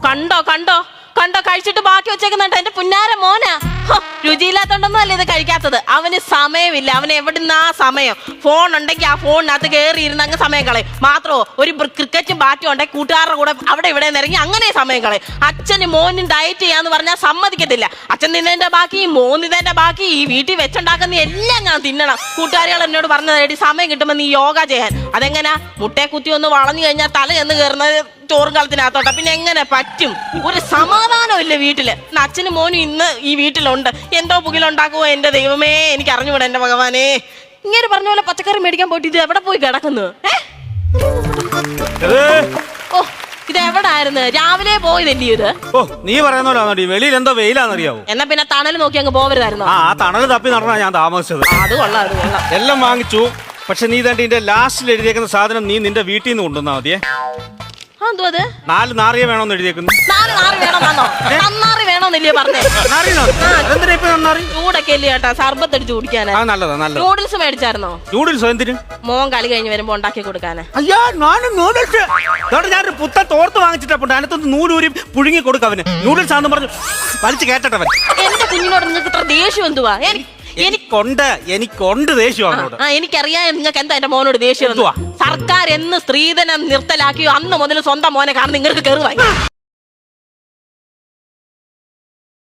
കണ്ടോ കണ്ടോ കണ്ടോ കഴിച്ചിട്ട് ബാക്കി വെച്ചേക്കുന്നുണ്ട് എന്റെ പുന്നാര മോനാ. രുചിയില്ലാത്തോണ്ടൊന്നും അല്ല ഇത് കഴിക്കാത്തത്. അവന് സമയമില്ല. അവന് എവിടുന്ന് ആ സമയം? ഫോൺ ഉണ്ടെങ്കിൽ ആ ഫോണിനകത്ത് കയറി ഇരുന്ന് അങ്ങ് സമയം കളയും. മാത്രമോ ഒരു ക്രിക്കറ്റും ബാറ്റും ഉണ്ടെങ്കിൽ കൂട്ടുകാരുടെ കൂടെ അവിടെ ഇവിടെ ഇറങ്ങി അങ്ങനെ സമയം കളയും. അച്ഛന് മോനും ഡയറ്റ് ചെയ്യാന്ന് പറഞ്ഞാൽ സമ്മതിക്കത്തില്ല. അച്ഛൻ തിന്നതിന്റെ ബാക്കി മോൻ തിന്നതിന്റെ ബാക്കി ഈ വീട്ടിൽ വെച്ചുണ്ടാക്കുന്ന എല്ലാം ഞാൻ തിന്നണം. കൂട്ടുകാരികൾ എന്നോട് പറഞ്ഞത് സമയം കിട്ടുമ്പോൾ നീ യോഗ ചെയ്യാൻ. അതെങ്ങനാ? മുട്ടയെ കുത്തി ഒന്ന് വളഞ്ഞു കഴിഞ്ഞാൽ തല എന്ന് കയറുന്നത് ചോറും കാലത്തിനകത്തോട്ടെ. പിന്നെ എങ്ങനെ പറ്റും? ഒരു സമാധാനം ഇല്ല വീട്ടില്. അച്ഛനും മോനും ഇന്ന് ഈ വീട്ടിലുണ്ട്. എന്തോ പുകിലുണ്ടാക്കുവോ എന്റെ ദൈവമേ, എനിക്ക് അറിഞ്ഞുകൂടാ എന്റെ ഭഗവാനെ. ഇങ്ങനെ പറഞ്ഞ പോലെ പച്ചക്കറി മേടിക്കാൻ പോയിട്ട് ഇത് എവിടെ പോയി കിടക്കുന്നു? ഓ ഇത് എവിടായിരുന്നു? രാവിലെ പോയതല്ലേ ഇത്? ഓ നീ പറയുന്ന പോലെ വെളിയിൽ എന്തോ വെയിലാന്നറിയാവോ? എന്നാ പിന്നെ തണൽ നോക്കി അങ്ങ് പോവരുതായിരുന്നു. ആ തണൽ തപ്പി നടന്നാ ഞാൻ താമസിച്ചത്. അത് കൊള്ളാം അത് കൊള്ളാം. എല്ലാം വാങ്ങിച്ചു. പക്ഷെ നീ തന്നെ ഇതിന്റെ ലാസ്റ്റിൽ എഴുതിയേക്കുന്ന സാധനം നീ നിന്റെ വീട്ടിൽ നിന്ന് കൊണ്ടുവന്നാ മതിയേ. 4 നാറിയ വേണോന്ന് എഴുതിയേക്കുന്നു. 4 നാറി വേണമെന്നോ? നന്നാറി വേണോന്നില്ലേ പറഞ്ഞേ? ചൂടൊക്കെ അല്ലേ ചേട്ടാ, സർബത്ത് അടിച്ച് കുടിക്കാനാ. നല്ലതാ നല്ലത്. നൂഡിൽസ് മേടിച്ചായിരുന്നോ? നൂഡിൽസോ എന്തിന്? മോൻ കളി കഴിഞ്ഞ് വരുമ്പോ ഉണ്ടാക്കി കൊടുക്കാനാ. അയ്യാ ഞാനും നൂഡിൽസ് ഞാനൊരു പുത്ത തോർത്ത് വാങ്ങിച്ചിട്ടുണ്ട്. അതിനകത്തൊന്ന് നൂലൂരി പുഴുങ്ങി കൊടുക്കവന്. നൂഡിൽസ് ആണെന്ന് പറഞ്ഞു വലിച്ചു കേട്ടവൻ. എന്റെ കുഞ്ഞിനോട് നിങ്ങൾക്ക് ഇത്ര ദേഷ്യം എന്തുവാ? എനിക്കുണ്ട് ദേഷ്യം അവനോട്. എനിക്കറിയാം നിങ്ങൾക്ക് എന്താ എന്റെ മോനോട് ദേഷ്യം. സർക്കാർ എന്ന് സ്ത്രീധനം നിർത്തലാക്കിയോ അന്ന് മുതൽ സ്വന്തം മോനെ കാണുന്ന നിങ്ങൾക്ക് കയറുവായി.